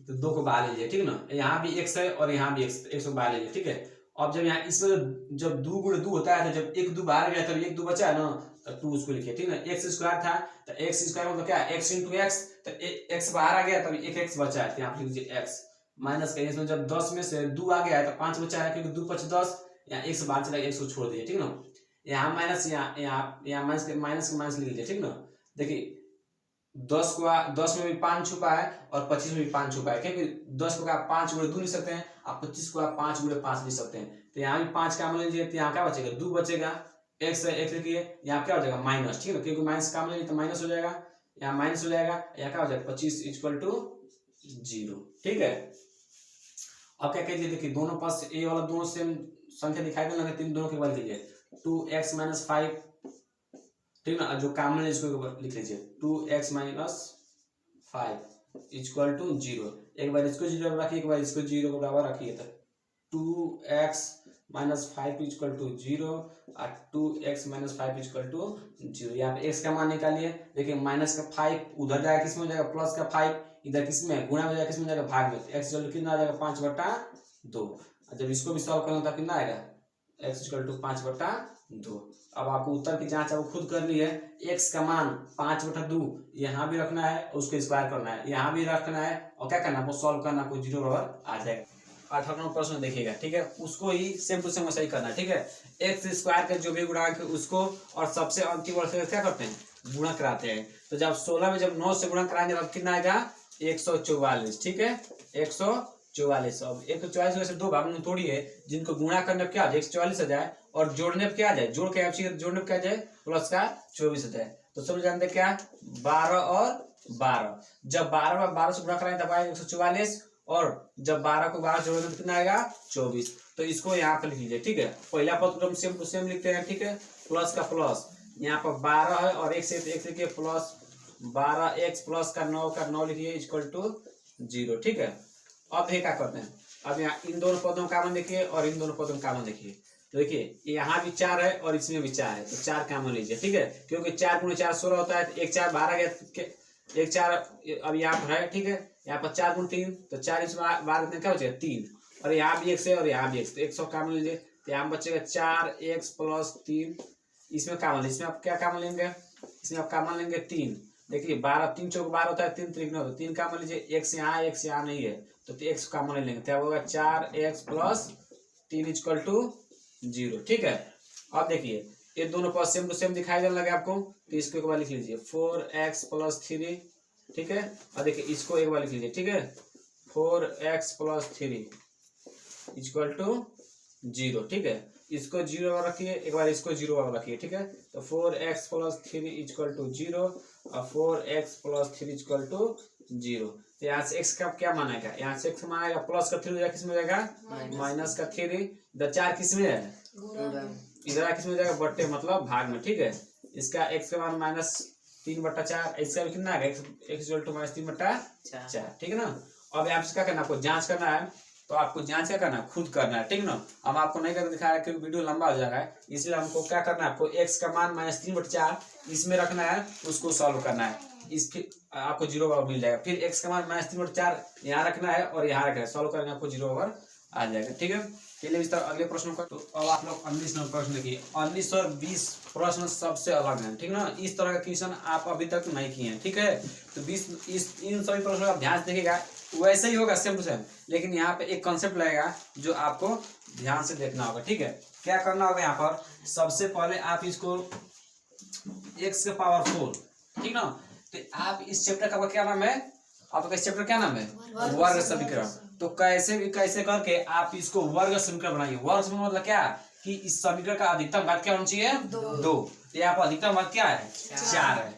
तो 2 को बाहर लीजिए, ठीक है ना। यहाँ भी x है और यहाँ भी x को बाहर लीजिए, ठीक है। अब जब यहाँ इसमें जब 2 गुणे 2 होता है तो जब 1 2 बाहर गया तब 1 2 बचा है ना, तो 2 उसको लिखिए, ठीक है ना। x स्क्वायर था तो x स्क्वायर मतलब क्या, x इंटू एक्स, तो x बाहर आ गया तब 1x बचा है, तो यहाँ लिख लीजिए x माइनस का, इसमें जब 10 में से 2 आ गया है तो 5 बचा है, क्योंकि 2 5 10, यहाँ x बाहर चला गया, x को छोड़ दीजिए, ठीक ना। यहाँ माइनस, यहाँ माइनस लिख लीजिए, ठीक ना। देखिए 10 में भी 5 छुपा है और 25 में भी 5 छुपा है, क्योंकि 10 को आप 5 गुणे 2 लिख सकते हैं, आप 25 को आप 5 गुणे 5 लिख सकते हैं। तो यहाँ भी 5 का मान लीजिए, तो यहाँ क्या बचेगा, 2 बचेगा, x लिखिए, यहाँ क्या हो जाएगा माइनस, ठीक है, क्योंकि माइनस का मान लीजिए तो माइनस हो जाएगा, यहाँ माइनस हो जाएगा, यहाँ क्या हो जाएगा 25 इक्वल टू 0, ठीक है। अब क्या कीजिए, देखिए दोनों पास ए वाला दोनों सेम संख्या दिखाई देने लगे, दोनों के बाद लीजिए 2x माइनस 5, ठीक ना। जो कॉमन है इसको लिख लीजिए 2x माइनस 5 इक्वल टू 0। एक बार इसको 0 बराबर रखिए, एक बार इसको 0 के बराबर रखिए, तो 2x माइनस 5 इक्वल टू 0 और 2x माइनस 5 इक्वल टू 0। यहाँ पे x का मान निकालिए, देखिए माइनस का 5 उधर जाएगा, किस में हो जाएगा, प्लस का 5 इधर किस में गुणा हो जाएगा, किस में जाएगा, भाग में। x इक्वल टू कितना आ जाएगा 5/2। जब इसको भी सॉल्व करेंगे तो कितना आएगा, x इक्वल टू 5/2। अब आपको उत्तर की जांच आपको खुद करनी है। x का मान 5/2 यहाँ भी रखना है, उसको स्क्वायर करना है, यहाँ भी रखना है, और क्या करना है, आपको सॉल्व करना, आपको 0 बराबर आ जाएगा। 18 नंबर प्रश्न देखिएगा, ठीक है, उसको ही सेम टू सेम सही करना है, ठीक है। x स्क्वायर का जो भी गुणांक है उसको और सबसे अंतिम वर्ष क्या करते हैं, गुणा कराते हैं। तो जब 16 में जब 9 से गुणा कराएंगे तब कितना आएगा 144, ठीक है, 144। अब 144 में से 2 भाग में थोड़ी है, जिनको गुणा करने पर क्या आ जाए 144 आ जाए, और जोड़ने पर क्या आ जाए, जोड़ के जोड़ने पर क्या आ जाए प्लस का 24 आ जाए। तो सब जानते क्या, 12 और 12, जब 12 से गुणा कराएंगे तब आएगा 144, और जब 12 को 12 जोड़ेंगे तो कितना आएगा 24। तो इसको यहाँ पर लिख लीजिए, ठीक है। पहला पद को हम सेम टू सेम लिखते हैं, ठीक है, प्लस का प्लस, यहाँ पर 12 है और 1 से 1 लिखिए, प्लस 12x प्लस का 9 लिखिए इक्वल टू 0, ठीक है। अब ये क्या करते हैं, अब यहाँ इन दोनों पदों का मान देखिए और इन दोनों पदों का मान देखिए, तो देखिए यहाँ भी 4 है और इसमें भी 4 है, तो 4 का मान लीजिए, ठीक है, क्योंकि 4 गुणे 4 16 होता है, तो 1 4 12 गया, 1 4 अब यहाँ पर है, ठीक है, यहाँ पर 4 गुणे 3, तो 4 इसमें 12 कितना क्या बचेगा 3, और यहाँ भी 1 है और यहाँ भी 1, तो 100 का मान लीजिए, तो यहाँ बचेगा 4x प्लस 3, इसमें का मान लीजिए, इसमें आप क्या का मान लेंगे, इसमें आप का मान लेंगे 3, देखिए 12 3 चौक 12 होता है, 3 3 होता है, 3 का मान लीजिए, x यहाँ नहीं है, तो x का मान ले लेंगे, क्या होगा 4x प्लस 3 इक्वल टू 0, ठीक है। अब देखिए ये दोनों पद सेम टू सेम दिखाई देने लगे आपको, तो इसको एक बार लिख लीजिए 4x प्लस 3, ठीक है, और देखिए इसको एक बार लिख लीजिए, ठीक है, 4x प्लस 3 इक्वल टू 0, ठीक है। इसको 0 रखिए, एक बार इसको 0 रखिए, ठीक है, तो 4x प्लस 3 इक्वल टू 0 और 4x प्लस 3 इक्वल टू 0। तो यहाँ से x का क्या मान आएगा, यहाँ से x मान आएगा, प्लस का 3 हो जाएगा, किस में हो जाएगा माइनस का 3, इधर 4 किस में है, इधर किस में हो जाएगा बट्टे मतलब भाग में, ठीक है। इसका x का मान -3/4, इसका भी कितना आएगा x इक्वल टू -3/4, ठीक है ना। अब आपसे क्या करना, आपको जांच करना है, तो आपको जांच क्या करना है, खुद करना है, ठीक ना। हम आपको नहीं करके दिखा रहे क्योंकि वीडियो लंबा हो जाएगा, इसलिए हमको क्या करना है, आपको x का मान -3/4 इसमें रखना है, उसको सॉल्व करना है, इस फिर आपको 0 बराबर मिल जाएगा। फिर x का मान -3/4 यहाँ रखना है और यहाँ रखना है, सॉल्व करेंगे आपको 0 बराबर आ जाएगा, ठीक है। चलिए इस तरह अगले प्रश्नों का, तो अब आप लोग 19 नंबर प्रश्न देखिए। 19 और 20 प्रश्न सबसे अलग है, ठीक ना, इस तरह का क्वेश्चन आप अभी तक नहीं किए हैं, ठीक है। तो 20 इन सभी प्रश्नों का ध्यान से देखिएगा, वैसे ही होगा सेम टू सेम, लेकिन यहाँ पे एक कॉन्सेप्ट लगेगा जो आपको ध्यान से देखना होगा, ठीक है। क्या करना होगा, यहाँ पर सबसे पहले आप इसको x के पावर 4, ठीक ना, तो आप इस चैप्टर का क्या नाम है, आपका इस चैप्टर क्या नाम है, वर्ग समीकरण। तो कैसे भी कैसे करके आप इसको वर्ग समीकरण बनाइए। वर्ग समीकरण मतलब क्या, कि इस समीकरण का अधिकतम घात क्या होना चाहिए 2, तो यहाँ पर अधिकतम घात क्या है 4 है,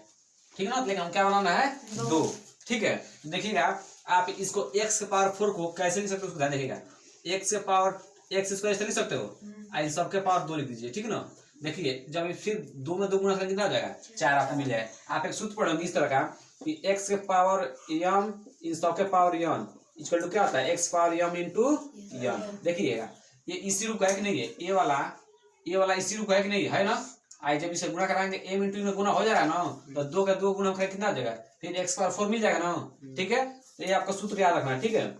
ठीक ना, लेकिन हम क्या बनाना है 2, ठीक है। देखिएगा आप इसको x के पावर 4 को कैसे लिख सकते हो, उसको ध्यान देखिएगा, x के पावर x इसको ऐसे लिख सकते हो, इन सबके पावर 2 लिख दीजिए, ठीक है ना। देखिए जब फिर 2 में 2 गुणा करके कितना हो जाएगा 4 आपको मिल जाएगा। आप एक सूत्र पढ़ोगे इस तरह का कि x के पावर m इन सबके पावर n इक्वल टू क्या होता है, x power m into n। देखिएगा ये इसी रूप का है कि नहीं है, ये वाला इसी रूप का है कि नहीं है ना, आई जब इसे गुणा कराएंगे m इंटू में गुना हो जाएगा ना, तो 2 का 2 गुना करें कितना हो जाएगा, फिर x पावर 4 मिल जाएगा ना। ठीक है, तो ये आपका सूत्र याद रखना है। ठीक है,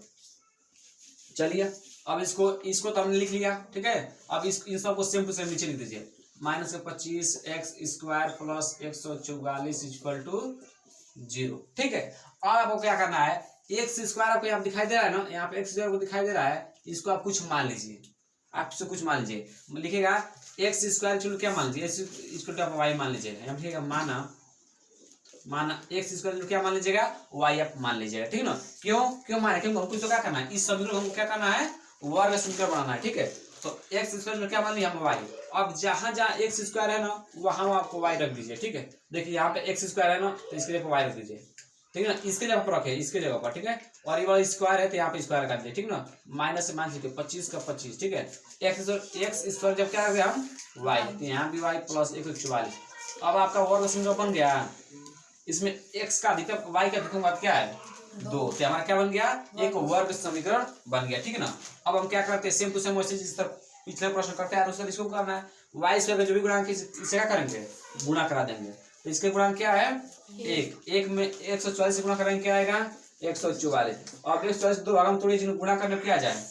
चलिए अब इसको तो हमने लिख लिया। ठीक है, अब इन सबको सेम टू सेम नीचे लिख दीजिए। माइनस का 25 x square plus 144 equal to 0। ठीक है, अब आपको क्या करना है, एक्स स्क्वायर आपको यहाँ दिखाई दे रहा है ना, यहाँ पे एक्स स्क्वायर को दिखाई दे रहा है, इसको आप कुछ मान लीजिए, आप इसको कुछ मान लीजिए, लिखेगा एक्स स्क्वायर चलो क्या मान लीजिए, इसको आप वाई मान लीजिएगा, यहाँ लिखेगा माना एक्स स्क्वायर क्या मान लीजिएगा, वाई आप मान लीजिएगा। ठीक है ना, क्यों माने, क्योंकि हमको तो क्या करना है, इस समीकरण हमको क्या करना है, वर्ग समीकरण बनाना है। ठीक है, तो एक्स स्क्वायर में क्या मान लिया हम वाई, अब जहां जहां एक्स स्क्वायर है ना वहां आपको वाई रख दीजिए। ठीक है, देखिए यहाँ पे एक्स स्क्वायर है ना, तो इसके लिए वाई रख दीजिए। ठीक है ना, इसके जगह पर रखे, इसके जगह पर। ठीक है, और ये वाला स्क्वायर है तो यहाँ पे स्क्वायर लगा दीजिए। ठीक ना, माइनस से माइनस लिखिए 25 का 25। ठीक है, एक्स स्क्वायर जब क्या रखे हम वाई, तो यहाँ भी वाई प्लस 144। अब आपका वर्ग समीकरण बन गया, इसमें एक्स का अधिकतम वाई का अधिकतम क्या है 2, तो हमारा क्या बन गया, एक वर्ग समीकरण बन गया। ठीक है ना, अब हम क्या करते हैं, सेम टू सेम वैसे जिस तरह पिछले प्रश्न करते हैं अनुसार इसको करना है। वाई स्क्वायर का जो भी गुणांक इससे क्या करेंगे, गुणा करा देंगे। तो इसके गुणांक क्या है, एक में 144 से गुणा करेंगे क्या आएगा 144। और 144 दो भाग में तोड़िए, गुणा करने क्या आ जाए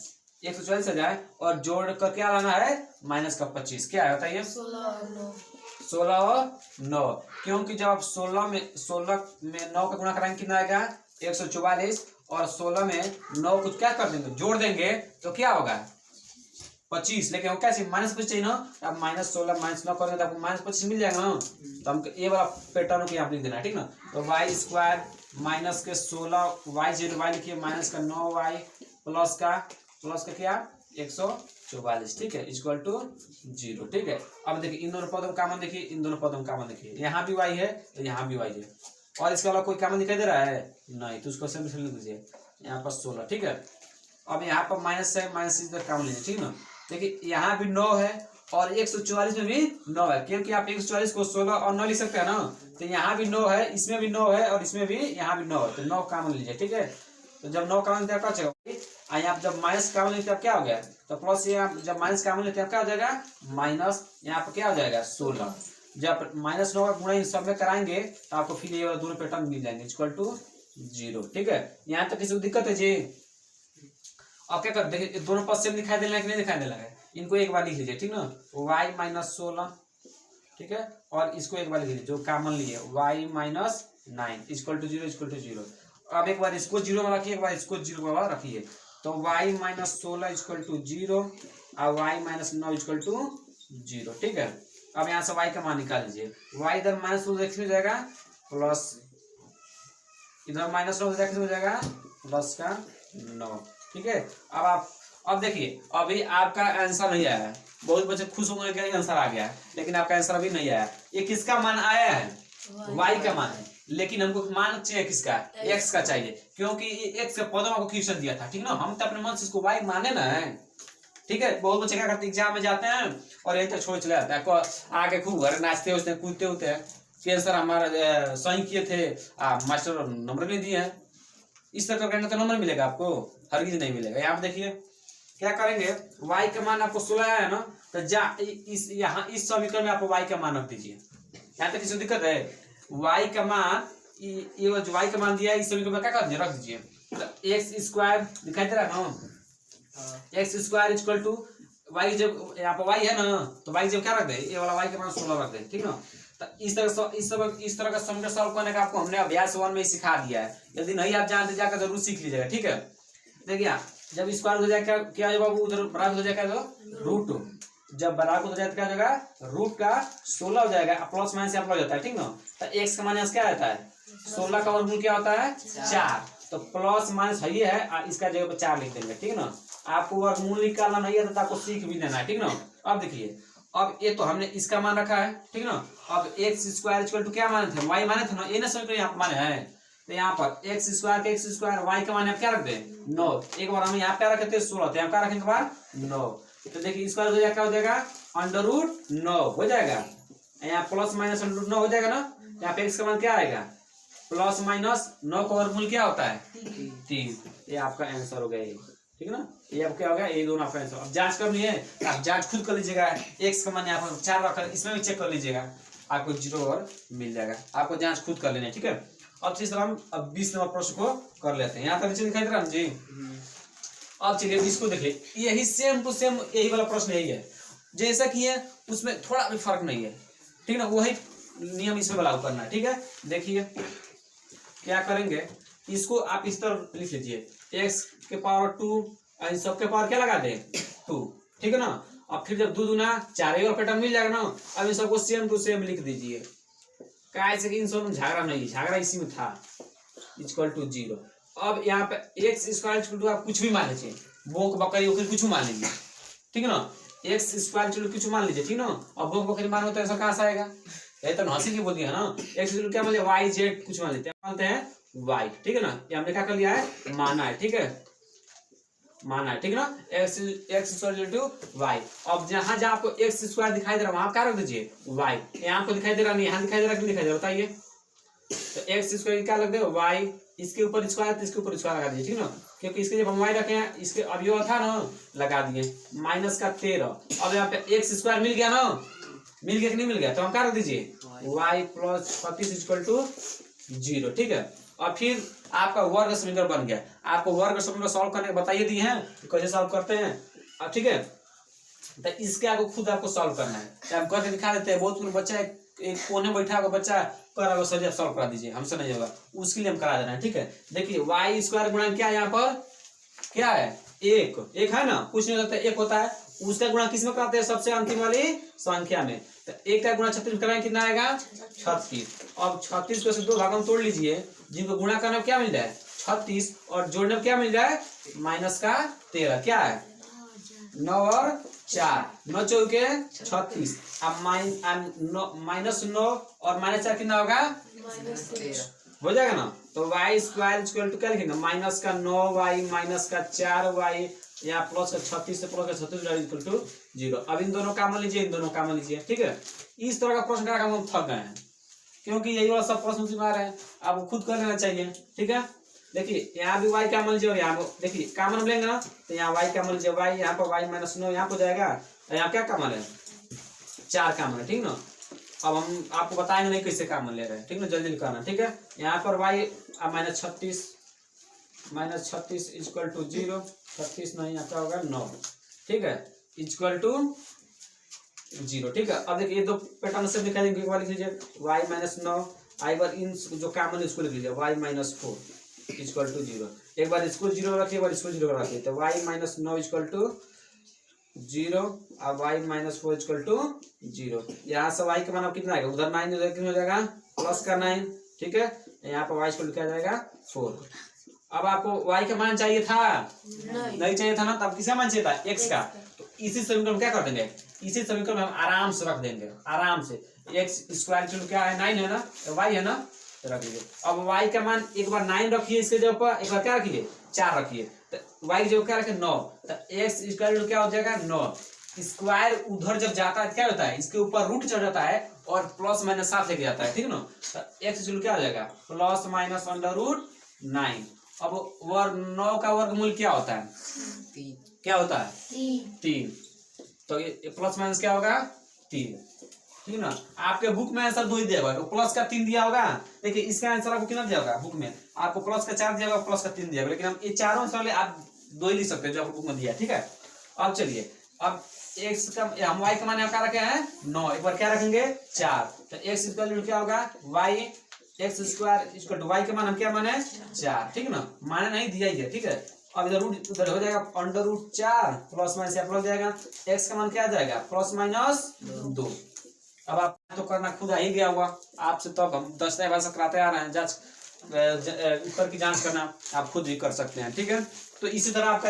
144 आ जाए, और जोड़ कर क्या लाना है माइनस का 25, क्या है बताइए 16 और 9। क्योंकि जब आप 16 में 9 का गुणा कराएंगे कितना आएगा 144, और 16 में 9 कुछ क्या कर देंगे जोड़ देंगे तो क्या होगा 25। लेकिन वो कैसे माइनस 25 चाहिए ना, अब -16 -9 करेंगे तो आपको -25 मिल जाएगा ना। तो हमको ये वाला पैटर्न को यहाँ लिख देना है। ठीक ना, तो वाई स्क्वायर माइनस के 16 वाई 0 वाई लिखिए माइनस का 9 वाई प्लस का क्या 144। ठीक है, इक्वल टू 0। ठीक है, अब देखिए इन दोनों पदों का कॉमन देखिए, इन दोनों पदों का कॉमन देखिए, यहाँ भी वाई है तो यहाँ भी वाई है, और इसके अलावा कोई कॉमन दिखाई दे रहा है नहीं, तो उसको सिंपल लिख दीजिए यहाँ पर 16। ठीक है, अब यहाँ पर माइनस है, माइनस इधर कॉमन लीजिए। ठीक ना, देखिए यहाँ भी 9 है और 144 में भी 9 है, क्योंकि आप 144 को 16 और 9 लिख सकते हैं ना, तो यहाँ भी 9 है, इसमें भी 9 है और इसमें भी यहाँ भी 9 है, तो 9 कॉमन लीजिए। ठीक है, तो जब 9 कॉमन लेते हैं यहाँ जब माइनस कॉमन लेते हैं क्या हो गया, तो प्लस यहाँ जब माइनस कॉमन लेते हैं क्या हो जाएगा माइनस, यहाँ पर क्या हो जाएगा 16। जब -9 का गुणा इन सब में कराएंगे तो आपको फिर ये दोनों पैटर्न मिल जाएंगे इक्वल टू 0। ठीक है, यहाँ तक किसी को दिक्कत है जी। अब क्या कर देखिए दोनों पद सेम दिखाई देने लगे नहीं दिखाई देने लगे, इनको एक बार लिख लीजिए। ठीक ना, y -16। ठीक है, और इसको एक बार लिख लीजिए जो कॉमन लिए y -9 इक्वल टू 0 अब एक बार इसको 0 में रखिए, एक बार इसको 0 में रखिए, तो y -16 इक्वल टू 0 और y -9 इक्वल टू 0। ठीक है, अब यहाँ से y का मान निकाल लीजिए, y इधर -2 देखने हो जाएगा प्लस, इधर -9 देखने हो जाएगा प्लस का 9। ठीक है, अब देखिए अभी आपका आंसर नहीं आया है, बहुत बच्चे खुश होंगे कि आंसर आ गया है, लेकिन आपका आंसर अभी नहीं आया। ये किसका मान आया है y का मान है, लेकिन हमको मान चाहिए किसका x का चाहिए, क्योंकि x के पदों को क्वेश्चन दिया था। ठीक ना, हम तो अपने मन से इसको y माने ना है। ठीक है, बहुत बच्चे क्या करते हैं एग्जाम में जाते हैं और यही तो छोड़ चले जाता है, आगे खूब घर नाचते होते हैं कूदते होते हैं कि सर हमारा सही किए थे मास्टर नंबर नहीं दिए हैं। इस तरह करेंगे तो नंबर मिलेगा आपको, हरगिज नहीं मिलेगा। यहाँ पे देखिए क्या करेंगे, y का मान आपको 16 है ना, तो यहाँ इस समीकरण में आपको y का मान रख दीजिए। यहाँ तक किसी दिक्कत है, y का मान ये जो y का मान दिया है इस समीकरण में क्या कर दीजिए रख दीजिए, तो एक्स स्क्वायर दिखाई दे रहा है ना, x square equal to y जब यहाँ पर y है ना, तो y जब क्या रख दे ये वाला y का मान 16 रख दे। ठीक ना, तो इस तरह का समीकरण सॉल्व करने का आपको हमने अभ्यास 1 में सिखा दिया है, यदि नहीं आप जानते जाकर जरूर सीख लीजिएगा। ठीक है, देखिए जब स्क्वायर हो जाएगा क्या है बाबू, उधर बराबर हो जाएगा तो रूट, जब बराबर हो जाएगा क्या हो जाएगा रूट का 16 हो जाएगा, प्लस माइनस यहाँ पर हो जाता है। ठीक ना, तो x का मान क्या रहता है 16 का वर्गमूल क्या होता है 4, तो प्लस माइनस है है इसका जगह पर 4 लिख देंगे। ठीक ना, आपको वर्गमूल निकालना नहीं है तो आपको सीख भी देना है। ठीक ना, अब देखिए अब ये तो हमने इसका मान रखा है। ठीक ना, अब एक्स स्क्वायर इक्वल टू क्या माने थे y माने थे ना, ये ना समीकरण यहाँ पर माने हैं, तो यहाँ पर एक्स स्क्वायर y का मान आप क्या रख दे 9, एक बार हम यहाँ क्या रखे थे 16, तो यहाँ क्या रखेंगे बार 9, तो देखिए स्क्वायर हो जाएगा क्या हो जाएगा √9 हो जाएगा, यहाँ प्लस माइनस √9 हो जाएगा ना, यहाँ पे x का मान क्या आएगा प्लस माइनस 9 का वर्गमूल क्या होता है 3। ये आपका आंसर हो गया। ठीक है ना। ये अब क्या हो गया, ये दोनों आपका आंसर। अब जांच करनी है आप जांच खुद कर लीजिएगा। एक्स का मान यहाँ पर 4 रखा है, इसमें भी चेक कर लीजिएगा, आपको 0 और मिल जाएगा। आपको जांच खुद कर लेना है, ठीक है। अब इस तरह हम अब 20 नंबर प्रश्न को कर लेते हैं। यहाँ तक नीचे दिखाई दे रहा है जी। अब चलिए इसको देखिए, यही सेम टू सेम यही वाला प्रश्न यही है जैसा कि है, उसमें थोड़ा भी फर्क नहीं है, ठीक है ना। वही नियम इसमें लागू करना है, ठीक है। देखिए क्या करेंगे, इसको आप इस तरह लिख लीजिए, x के पावर 2 इन सब के पावर क्या लगा दे 2, ठीक है ना। अब फिर जब 2 दूना 4 और पैटर्न मिल जाएगा ना। अब इन सबको सेम टू सेम लिख दीजिए, कैसे कि इन सब में झगड़ा नहीं, झगड़ा इसी में था, इक्वल टू 0। अब यहाँ पे एक्स स्क्वायर इक्वल टू आप कुछ भी मान लीजिए, बोक बकरी उकरी कुछ भी मान लीजिए, ठीक है ना। एक्स स्क्वायर इक्वल टू कुछ मान लीजिए, ठीक ना। अब बोक बकरी मानो तो ऐसा कहाँ से आएगा, ये तो हंसी की बोल दिया ना। एक्स इक्वल क्या मान लिया, वाई जेड कुछ मान लेते हैं, मानते हैं वाई, ठीक है ना। ये हमने क्या कर लिया है, माना है, ठीक है, माना है, ठीक है ना। X square equal to y. अब जहां जहां आपको एक्स स्क्वायर दिखाई दे रहा है वहां क्या रख दीजिए वाई। यहाँ आपको दिखाई दे रहा नहीं, यहाँ दिखाई दे रहा कि दिखाई दे रहा बताइए। तो एक्स स्क्वायर क्या लग दे वाई, इसके ऊपर स्क्वायर तो इसके ऊपर स्क्वायर लगा दीजिए, ठीक ना। क्योंकि इसके जब हम वाई रखे हैं, इसके अब ये था ना, लगा दिए माइनस का 13। अब यहाँ पे एक्स स्क्वायर मिल गया ना, मिल गया कि नहीं मिल गया, तो हम क्या रख दीजिए वाई प्लस 36 इक्वल टू 0, ठीक है। और फिर आपका वर्ग समीकरण बन गया। आपको वर्ग समीकरण सॉल्व करने बताइए दिए हैं कैसे सॉल्व करते हैं, ठीक है। तो इसके आगे खुद आपको सॉल्व करना है, आप करके दिखा देते हैं। बहुत बच्चा एक कोने बैठा होगा बच्चा, कर सर सॉल्व करा दीजिए, हमसे नहीं होगा, उसके लिए हम करा देना है, ठीक है। देखिए वाई स्क्वायर गुणा क्या है, यहाँ पर क्या है, एक है ना, कुछ नहीं होता है, एक होता है। उसका गुणा किस में कराते हैं, सबसे अंतिम वाली संख्या में। तो एक का गुणा 36 कराएंगे, कितना आएगा 36। अब 36 को 2 भागों में तोड़ लीजिए, जिनको गुणा करने में क्या मिल जाए 36, और जोड़ने में क्या मिल जाए माइनस का 13, क्या है 9 और 4, 9 चौके 36। अब माइनस 9 और माइनस 4 कितना होगा हो जाएगा ना। तो वाई स्क्वायर इक्वल टू क्या लिखेंगे, माइनस का 9y माइनस का 4y या प्लस का 36 से प्लस का 36 इक्वल टू 0। अब इन दोनों का मान लीजिए, इन दोनों का मान लीजिए, ठीक है। इस तरह का प्रश्न का हम थक गए हैं, क्योंकि यही वाला सब प्रश्न उसमें आ रहे हैं, आपको खुद कर लेना चाहिए, ठीक है। देखिए यहाँ भी y का मान लीजिए, और यहाँ देखिए का मान लेंगे ना, तो यहाँ y का मान लीजिए, y यहाँ पर y माइनस 9 यहाँ पर जाएगा, यहाँ क्या का मान है 4 का मान है, ठीक ना। अब हम आपको बताएंगे नहीं कैसे काम ले रहे हैं, ठीक ना, जल्दी करना, ठीक है। यहाँ पर y माइनस 36 इक्वल टू 0, 36 नहीं यहाँ क्या होगा 9, ठीक है, इक्वल टू 0, ठीक है। अब देखिए ये दो पैटर्न से दिखा देंगे, एक बार लिख लीजिए y माइनस 9, एक बार इन जो कॉमन इसको लिख लीजिए y माइनस 4 इक्वल टू 0। एक बार इसको 0 रखिए, एक बार इसको 0 रखिए, तो y माइनस 9 इक्वल टू 0 और y माइनस 4 इक्वल टू 0। यहाँ से y का मान कितना आएगा, उधर 9 उधर कितना हो जाएगा प्लस का 9, ठीक है। यहाँ पर y इक्वल क्या जाएगा 4। अब आपको y का मान चाहिए था नहीं चाहिए था ना, तब किसका मान चाहिए था x का। तो इसी समीकरण में क्या कर देंगे, इसी समीकरण में हम आराम से रख देंगे, आराम से। x स्क्वायर क्या है 9 है ना, y है ना, तो रख दीजिए। अब y का मान एक बार 9 रखिए, इसके जगह पर एक बार क्या रखिए 4 रखिए, तो y की जगह क्या रखे 9, तो x स्क्वायर क्या हो जाएगा 9। स्क्वायर उधर जब जाता है क्या होता है, इसके ऊपर रूट चढ़ जाता है और प्लस माइनस साथ लेके जाता है, ठीक ना। तो x स्क्वायर क्या हो जाएगा प्लस माइनस अंडर रूट 9। अब वर्ग 9 का वर्गमूल क्या होता है 3, क्या होता है 3। तो ये प्लस माइनस क्या होगा 3, ठीक ना। आपके बुक में आंसर 2 ही दिया होगा, प्लस का 3 दिया होगा। देखिए इसका आंसर आपको कितना दिया होगा, बुक में आपको प्लस का 4 दिया होगा, प्लस का 3 दिया होगा, लेकिन हम ये चारों आंसर आप 2 ही लिख सकते हैं जो आपको बुक में दिया, ठीक है। अब चलिए, अब x का हम y का मान क्या रखे हैं 9, एक बार क्या रखेंगे 4, तो x इक्वल क्या होगा y x square equal to y का मान हम क्या माने 4, ठीक ना, माने नहीं दिया ही है, ठीक है। अब इधर रूट उधर हो जाएगा अंडर रूट 4 प्लस माइनस या प्लस जाएगा, x का मान क्या आ जाएगा प्लस माइनस 2। अब आप तो करना खुद आ ही गया हुआ आपसे, तो हम 10 बार से कराते आ रहे हैं, जांच उत्तर की जांच करना आप खुद भी कर सकते हैं, ठीक है। तो इसी तरह आपका